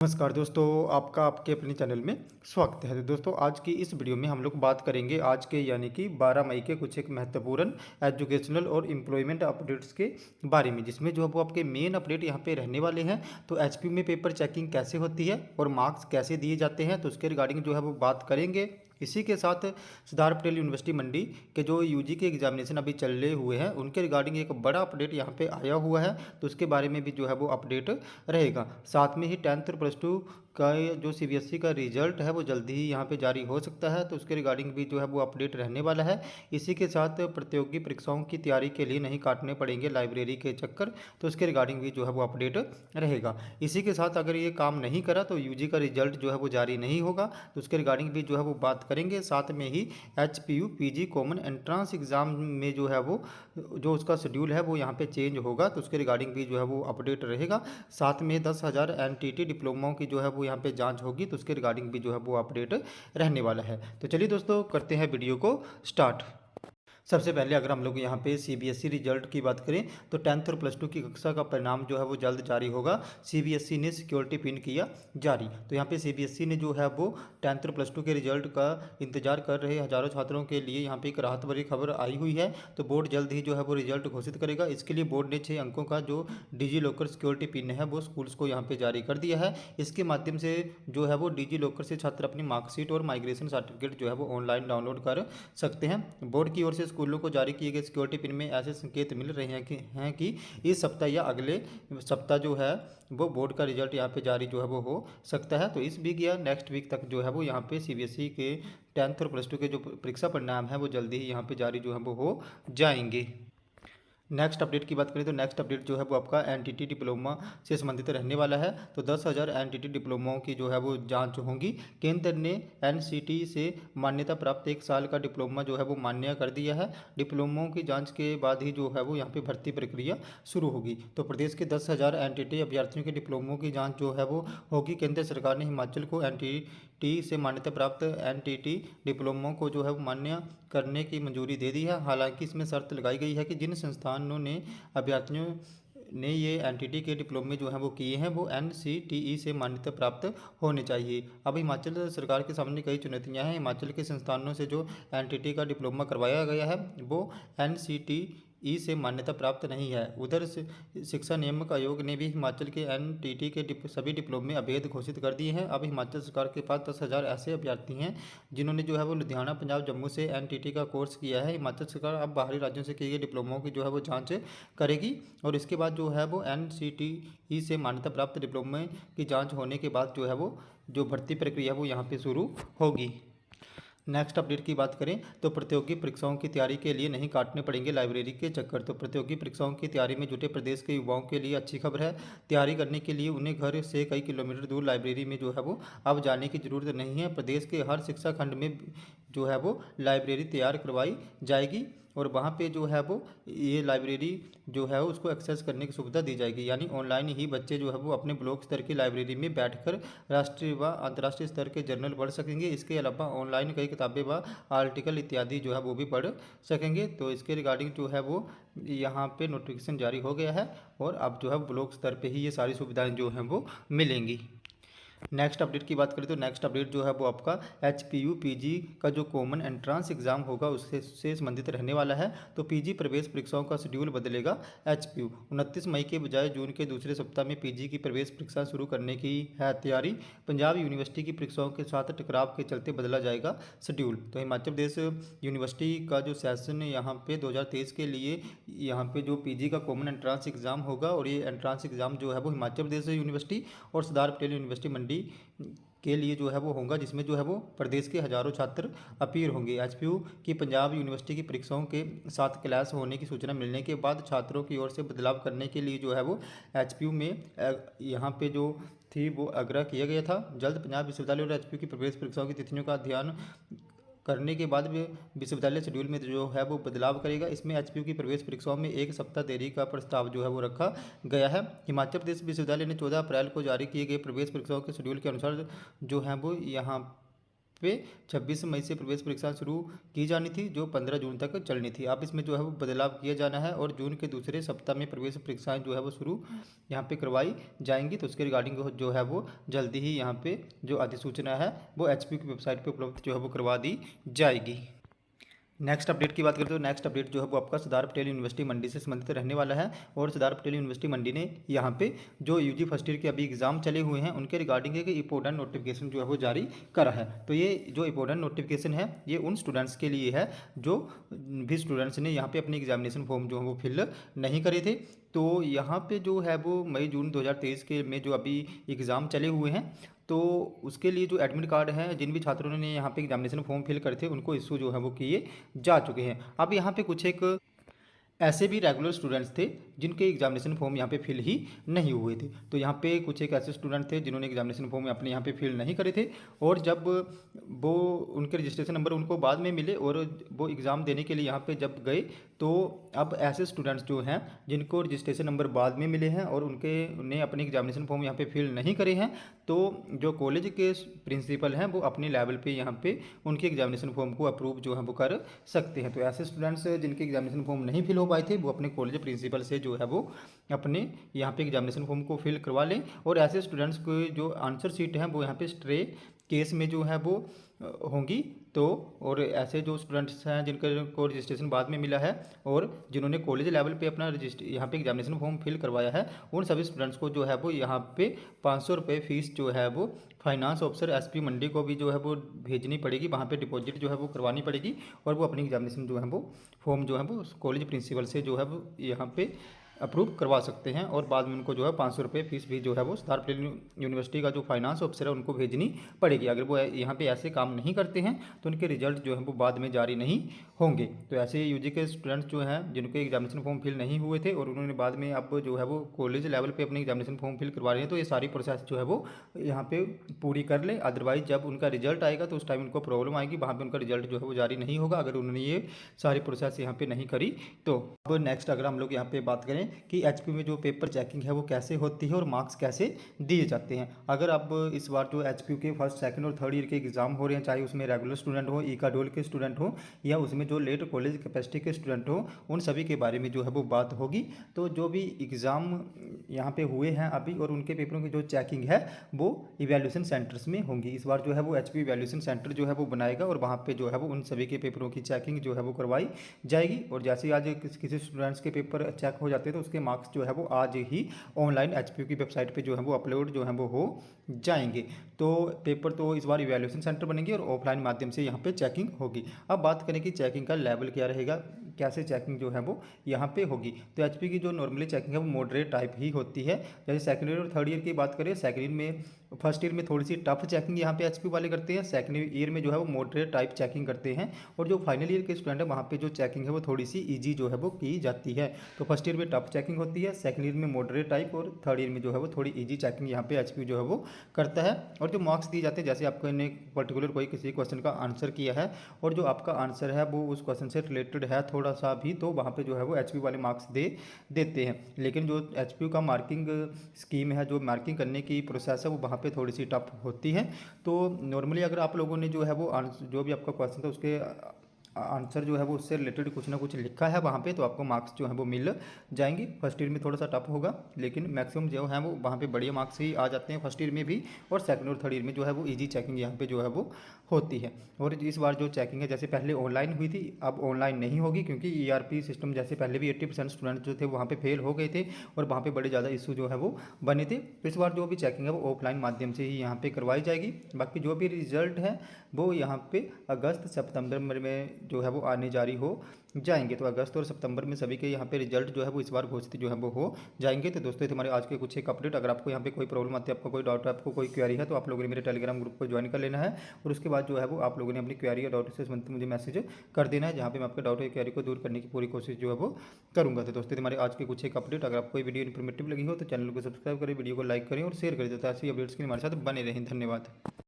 नमस्कार दोस्तों, आपका आपके अपने चैनल में स्वागत है। तो दोस्तों, आज की इस वीडियो में हम लोग बात करेंगे आज के यानी कि 12 मई के कुछ एक महत्वपूर्ण एजुकेशनल और एम्प्लॉयमेंट अपडेट्स के बारे में, जिसमें जो है वो आपके मेन अपडेट यहाँ पे रहने वाले हैं। तो एचपी में पेपर चेकिंग कैसे होती है और मार्क्स कैसे दिए जाते हैं, तो उसके रिगार्डिंग जो है वो बात करेंगे। इसी के साथ सरदार पटेल यूनिवर्सिटी मंडी के जो यूजी के एग्जामिनेशन अभी चल रहे हुए हैं, उनके रिगार्डिंग एक बड़ा अपडेट यहाँ पे आया हुआ है, तो उसके बारे में भी जो है वो अपडेट रहेगा। साथ में ही 10th और +2 का जो सीबीएसई का रिजल्ट है वो जल्दी ही यहाँ पे जारी हो सकता है, तो उसके रिगार्डिंग भी जो है वो अपडेट रहने वाला है। इसी के साथ प्रतियोगी परीक्षाओं की तैयारी के लिए नहीं काटने पड़ेंगे लाइब्रेरी के चक्कर, तो उसके रिगार्डिंग भी जो है वो अपडेट रहेगा। इसी के साथ अगर ये काम नहीं करा तो यूजी का रिजल्ट जो है वो जारी नहीं होगा, तो उसके रिगार्डिंग भी जो है वो बात करेंगे। साथ में ही HPU PG common entrance exam में जो है वो जो उसका शेड्यूल है वो यहाँ पे चेंज होगा, तो उसके रिगार्डिंग भी जो है वो अपडेट रहेगा। साथ में 10,000 एनटीटी डिप्लोमाओं की जो है वो यहाँ पे जांच होगी, तो उसके रिगार्डिंग भी जो है वो अपडेट रहने वाला है। तो चलिए दोस्तों, करते हैं वीडियो को स्टार्ट। सबसे पहले अगर हम लोग यहाँ पे सीबीएसई रिजल्ट की बात करें तो 10th और +2 की कक्षा का परिणाम जो है वो जल्द जारी होगा। सीबीएसई ने सिक्योरिटी पिन किया जारी। तो यहाँ पे सीबीएसई ने जो है वो 10th और +2 के रिजल्ट का इंतजार कर रहे हजारों छात्रों के लिए यहाँ पे एक राहत भरी खबर आई हुई है। तो बोर्ड जल्द ही जो है वो रिजल्ट घोषित करेगा। इसके लिए बोर्ड ने 6 अंकों का जो डिजी लॉकर सिक्योरिटी पिन है वो स्कूल्स को यहाँ पे जारी कर दिया है। इसके माध्यम से जो है वो डिजी लॉकर से छात्र अपनी मार्कशीट और माइग्रेशन सर्टिफिकेट जो है वो ऑनलाइन डाउनलोड कर सकते हैं। बोर्ड की ओर से स्कूलों को जारी किए गए सिक्योरिटी पिन में ऐसे संकेत मिल रहे हैं कि इस सप्ताह या अगले सप्ताह जो है वो बोर्ड का रिजल्ट यहाँ पे जारी जो है वो हो सकता है। तो इस वीक या नेक्स्ट वीक तक जो है वो यहाँ पे सीबीएसई के 10th और +2 के जो परीक्षा परिणाम है वो जल्दी ही यहाँ पे जारी जो है वो हो जाएंगे। नेक्स्ट अपडेट की बात करें तो नेक्स्ट अपडेट जो है वो आपका एनटीटी डिप्लोमा से संबंधित रहने वाला है। तो 10,000 एनटीटी डिप्लोमाओं की जो है वो जांच होंगी। केंद्र ने एनसीटी से मान्यता प्राप्त 1 साल का डिप्लोमा जो है वो मान्य कर दिया है। डिप्लोमों की जांच के बाद ही जो है वो यहाँ पे भर्ती प्रक्रिया शुरू होगी। तो प्रदेश के 10,000 एनटीटी अभ्यर्थियों के डिप्लोमों की जाँच जो है वो होगी। केंद्र सरकार ने हिमाचल को एनटीटी से मान्यता प्राप्त एनटीटी डिप्लोमों को जो है वो मान्य करने की मंजूरी दे दी है। हालांकि इसमें शर्त लगाई गई है कि जिन संस्थानों ने अभ्यर्थियों ने ये एनटीटी के डिप्लोमे जो हैं वो किए हैं वो एनसीटीई से मान्यता प्राप्त होने चाहिए। अब हिमाचल सरकार के सामने कई चुनौतियां हैं। हिमाचल के संस्थानों से जो एनटीटी का डिप्लोमा करवाया गया है वो एनसीटीई से मान्यता प्राप्त नहीं है। उधर शिक्षा नियामक आयोग ने भी हिमाचल के एनटीटी के सभी डिप्लोमे अवैध घोषित कर दिए हैं। अब हिमाचल सरकार के पास 10,000 ऐसे अभ्यर्थी हैं जिन्होंने जो है वो लुधियाना, पंजाब, जम्मू से एनटीटी का कोर्स किया है। हिमाचल सरकार अब बाहरी राज्यों से किए गए डिप्लोमों की जो है वो जांच करेगी और इसके बाद जो है वो एनसीटीई से मान्यता प्राप्त डिप्लोमे की जांच होने के बाद जो है वो जो भर्ती प्रक्रिया है वो यहाँ पे शुरू होगी। नेक्स्ट अपडेट की बात करें तो प्रतियोगी परीक्षाओं की तैयारी के लिए नहीं काटने पड़ेंगे लाइब्रेरी के चक्कर। तो प्रतियोगी परीक्षाओं की तैयारी में जुटे प्रदेश के युवाओं के लिए अच्छी खबर है। तैयारी करने के लिए उन्हें घर से कई किलोमीटर दूर लाइब्रेरी में जो है वो अब जाने की ज़रूरत नहीं है। प्रदेश के हर शिक्षा खंड में जो है वो लाइब्रेरी तैयार करवाई जाएगी और वहाँ पे जो है वो ये लाइब्रेरी जो है उसको एक्सेस करने की सुविधा दी जाएगी। यानी ऑनलाइन ही बच्चे जो है वो अपने ब्लॉक स्तर की लाइब्रेरी में बैठकर राष्ट्रीय व अंतर्राष्ट्रीय स्तर के जर्नल पढ़ सकेंगे। इसके अलावा ऑनलाइन कई किताबें व आर्टिकल इत्यादि जो है वो भी पढ़ सकेंगे। तो इसके रिगार्डिंग जो है वो यहाँ पे नोटिफिकेशन जारी हो गया है और अब जो है ब्लॉक स्तर पर ही ये सारी सुविधाएँ जो हैं वो मिलेंगी। नेक्स्ट अपडेट की बात करें तो नेक्स्ट अपडेट जो है वो आपका एचपीयू पीजी का जो कॉमन एंट्रेंस एग्जाम होगा उससे संबंधित रहने वाला है। तो पीजी प्रवेश परीक्षाओं का शेड्यूल बदलेगा। एचपीयू 29 मई के बजाय जून के दूसरे सप्ताह में पीजी की प्रवेश परीक्षा शुरू करने की है तैयारी। पंजाब यूनिवर्सिटी की परीक्षाओं के साथ टकराव के चलते बदला जाएगा शेड्यूल। तो हिमाचल प्रदेश यूनिवर्सिटी का जो सेशन यहाँ पे 2023 के लिए यहाँ पे जो पीजी का कॉमन एंट्रेंस एग्जाम होगा और ये एंट्रेंस एग्जाम जो है वो हिमाचल प्रदेश यूनिवर्सिटी और सरदार पटेल यूनिवर्सिटी मंडी के लिए जो है वो होगा, जिसमें जो है वो प्रदेश के हजारों छात्र अपीयर होंगे। एचपीयू की पंजाब यूनिवर्सिटी की परीक्षाओं के साथ क्लास होने की सूचना मिलने के बाद छात्रों की ओर से बदलाव करने के लिए जो है वो एचपीयू में यहाँ पे जो थी वो आग्रह किया गया था। जल्द पंजाब विश्वविद्यालय और एचपीयू की प्रवेश परीक्षाओं की तिथियों का ध्यान करने के बाद भी विश्वविद्यालय शेड्यूल में जो है वो बदलाव करेगा। इसमें एचपीयू की प्रवेश परीक्षाओं में 1 सप्ताह देरी का प्रस्ताव जो है वो रखा गया है। हिमाचल प्रदेश विश्वविद्यालय ने 14 अप्रैल को जारी किए गए प्रवेश परीक्षाओं के शेड्यूल के अनुसार जो है वो यहाँ पे 26 मई से प्रवेश परीक्षा शुरू की जानी थी, जो 15 जून तक चलनी थी। अब इसमें जो है वो बदलाव किया जाना है और जून के दूसरे सप्ताह में प्रवेश परीक्षाएं जो है वो शुरू यहाँ पे करवाई जाएंगी। तो उसके रिगार्डिंग जो है वो जल्दी ही यहाँ पे जो अधिसूचना है वो एचपीयू की वेबसाइट पे उपलब्ध जो है वो करवा दी जाएगी। नेक्स्ट अपडेट की बात करें तो नेक्स्ट अपडेट जो है वो आपका सरदार पटेल यूनिवर्सिटी मंडी से संबंधित रहने वाला है। और सरदार पटेल यूनिवर्सिटी मंडी ने यहाँ पे जो यूजी फर्स्ट ईयर के अभी एग्जाम चले हुए हैं उनके रिगार्डिंग एक इंपॉर्टेंट नोटिफिकेशन जो है वो जारी करा है। तो ये जो इंपॉर्टेंट नोटिफिकेशन है ये उन स्टूडेंट्स के लिए है जो भी स्टूडेंट्स ने यहाँ पे अपने एग्जामिनेशन फॉर्म जो है वो फिल नहीं करे थे। तो यहाँ पे जो है वो मई जून 2023 के में जो अभी एग्ज़ाम चले हुए हैं तो उसके लिए जो एडमिट कार्ड हैं जिन भी छात्रों ने यहाँ पे एग्जामिनेशन फॉर्म फिल करे थे उनको इशू जो है वो किए जा चुके हैं। अब यहाँ पे कुछ एक ऐसे भी रेगुलर स्टूडेंट्स थे जिनके एग्जामिनेशन फॉर्म यहाँ पे फिल ही नहीं हुए थे। तो यहाँ पे कुछ एक ऐसे स्टूडेंट थे जिन्होंने एग्जामिनेशन फॉर्म अपने यहाँ पे फिल नहीं करे थे और जब वो उनके रजिस्ट्रेशन नंबर उनको बाद में मिले और वो एग्ज़ाम देने के लिए यहाँ पे जब गए तो अब ऐसे स्टूडेंट्स जो हैं जिनको रजिस्ट्रेशन नंबर बाद में मिले हैं और उन्हें अपने एग्जामिनेशन फॉर्म यहाँ पे फिल नहीं करे हैं तो जो कॉलेज के प्रिंसिपल हैं वो अपने लेवल पे यहाँ पे उनके एग्जामिनेशन फॉर्म को अप्रूव जो है वो कर सकते हैं। तो ऐसे स्टूडेंट्स जिनके एग्जामिनेशन फॉर्म नहीं फिल हो पाए थे वो अपने कॉलेज प्रिंसिपल से जो है वो अपने यहाँ पे एग्जामिनेशन फॉर्म को फिल करवा लें। और ऐसे स्टूडेंट्स को जो आंसर शीट है वो यहाँ पे स्ट्रे केस में जो है वो होंगी। तो और ऐसे जो स्टूडेंट्स हैं जिनको रजिस्ट्रेशन बाद में मिला है और जिन्होंने कॉलेज लेवल पे अपना यहाँ पे एग्जामिनेशन फॉर्म फिल करवाया है उन सभी स्टूडेंट्स को जो है वो यहाँ पे 500 रुपये फ़ीस जो है वो फाइनेंस ऑफिसर एसपी मंडी को भी जो है वो भेजनी पड़ेगी, वहाँ पे डिपॉजिट जो है वो करवानी पड़ेगी और वो अपनी एग्जामिनेशन जो है वो फॉर्म जो है वो कॉलेज प्रिंसिपल से जो है वो यहाँ पे अप्रूव करवा सकते हैं। और बाद में उनको जो है 500 रुपये फीस भी जो है वो सरदार पटेल यूनिवर्सिटी का जो फाइनेंस ऑफिसर है उनको भेजनी पड़ेगी। अगर वो यहाँ पे ऐसे काम नहीं करते हैं तो उनके रिजल्ट जो है वो बाद में जारी नहीं होंगे। तो ऐसे यूजी के स्टूडेंट्स जो हैं जिनके एग्जामिनेशन फॉर्म फिल नहीं हुए थे और उन्होंने बाद में अब जो है वो कॉलेज लेवल पर अपने एग्जामिनेशन फॉर्म फिल करवा रहे हैं तो ये सारी प्रोसेस जो है वो यहाँ पे पूरी कर लें। अदरवाइज जब उनका रिजल्ट आएगा तो उस टाइम उनको प्रॉब्लम आएगी, वहाँ पर उनका रिजल्ट जो है वो जारी नहीं होगा अगर उन्होंने ये सारी प्रोसेस यहाँ पे नहीं करी। तो अब नेक्स्ट अगर हम लोग यहाँ पे बात करें कि एचपी में जो पेपर चेकिंग है वो कैसे होती है और मार्क्स कैसे दिए जाते हैं। अगर अब इस बार जो एचपीयू के फर्स्ट सेकंड और थर्ड ईयर के एग्जाम हो रहे हैं चाहे उसमें रेगुलर स्टूडेंट हो, इकाडोल के स्टूडेंट हो या उसमें जो लेट कॉलेज कैपेसिटी के स्टूडेंट हो, उन सभी के बारे में जो है वो बात होगी। तो जो भी एग्ज़ाम यहाँ पे हुए हैं अभी और उनके पेपरों की जो चेकिंग है वो इवैल्यूएशन सेंटर्स में होंगी। इस बार जो है वो एचपी इवैल्यूएशन सेंटर जो है वो बनाएगा और वहाँ पे जो है वो उन सभी के पेपरों की चेकिंग जो है वो करवाई जाएगी। और जैसे ही आज किसी स्टूडेंट्स के पेपर चेक हो जाते हैं तो उसके मार्क्स जो है वो आज ही ऑनलाइन एचपीयू की वेबसाइट पे जो है वो अपलोड जो है वो हो जाएंगे। तो पेपर तो इस बार इवैल्यूएशन सेंटर बनेंगे और ऑफलाइन माध्यम से यहाँ पे चेकिंग होगी। अब बात करें कि चेकिंग का लेवल क्या रहेगा, कैसे चेकिंग जो है वो यहाँ पे होगी। तो एचपी की जो नॉर्मली चेकिंग है वो मॉडरेट टाइप ही होती है। जैसे सेकेंड ईयर और थर्ड ईयर की बात करें, सेकेंड ईयर में फर्स्ट ईयर में थोड़ी सी टफ चेकिंग यहाँ पे एचपी वाले करते हैं, सेकेंड ईयर में जो है वो मॉडरेट टाइप चेकिंग करते हैं और जो फाइनल ईयर के स्टूडेंट है वहाँ पे जो चेकिंग है वो थोड़ी सी ईजी जो है वो की जाती है। तो फर्स्ट ईयर में टफ चेकिंग होती है, सेकेंड ईयर में मॉडरेट टाइप और थर्ड ईयर में जो है वो थोड़ी ईजी चेकिंग यहाँ पे एचपी जो है वो करता है। और जो मार्क्स दिए जाते हैं जैसे आपको ने पर्टिकुलर कोई किसी क्वेश्चन का आंसर किया है और जो आपका आंसर है वो उस क्वेश्चन से रिलेटेड है थोड़ा सा भी तो वहाँ पे जो है वो एचपी वाले मार्क्स देते हैं। लेकिन जो एचपी का मार्किंग स्कीम है, जो मार्किंग करने की प्रोसेस है वो वहाँ पे थोड़ी सी टफ होती है। तो नॉर्मली अगर आप लोगों ने जो है वो जो भी आपका क्वेश्चन था उसके आंसर जो है वो उससे रिलेटेड कुछ ना कुछ लिखा है वहाँ पे तो आपको मार्क्स जो है वो मिल जाएंगे। फर्स्ट ईयर में थोड़ा सा टफ होगा लेकिन मैक्सिमम जो है वो वहाँ पे बढ़िया मार्क्स ही आ जाते हैं फर्स्ट ईयर में भी और सेकंड और थर्ड ईयर में जो है वो इजी चेकिंग यहाँ पे जो है वो होती है। और इस बार जो चेकिंग है जैसे पहले ऑनलाइन हुई थी अब ऑनलाइन नहीं होगी क्योंकि ईआरपी सिस्टम जैसे पहले भी 80% स्टूडेंट जो थे वहाँ पे फेल हो गए थे और वहाँ पे बड़े ज़्यादा इशू जो है वो बने थे। तो इस बार जो भी चेकिंग है वो ऑफलाइन माध्यम से ही यहाँ पे करवाई जाएगी। बाकी जो भी रिजल्ट है वो यहाँ पे अगस्त सितंबर में जो है वो आने जारी हो जाएंगे। तो अगस्त और सितंबर में सभी के यहाँ पे रिजल्ट जो है वो इस बार घोषित जो है वो हो जाएंगे। तो दोस्तों हमारे आज के कुछ एक अपडेट, अगर आपको यहाँ पे कोई प्रॉब्लम आती है, आपको कोई डाउट है, आपको कोई क्वेरी है तो आप लोगों ने मेरे टेलीग्राम ग्रुप को ज्वाइन कर लेना है और उसके बाद जो है वो आप लोगों ने अपनी क्वेरी या डाउट से संबंधित मुझे मैसेज कर देना है जहाँ पे मैं आपके डाउट या क्वेरी को दूर करने की पूरी कोशिश जो है वो करूँगा। तो दोस्तों हमारे आज के कुछ एक अपडेट, अगर आपको वीडियो इन्फॉर्मेटिव लगी हो तो चैनल को सब्सक्राइब करें, वीडियो को लाइक करें और शेयर कर दें। तो ऐसी अपडेट्स के लिए हमारे साथ बने रहें। धन्यवाद।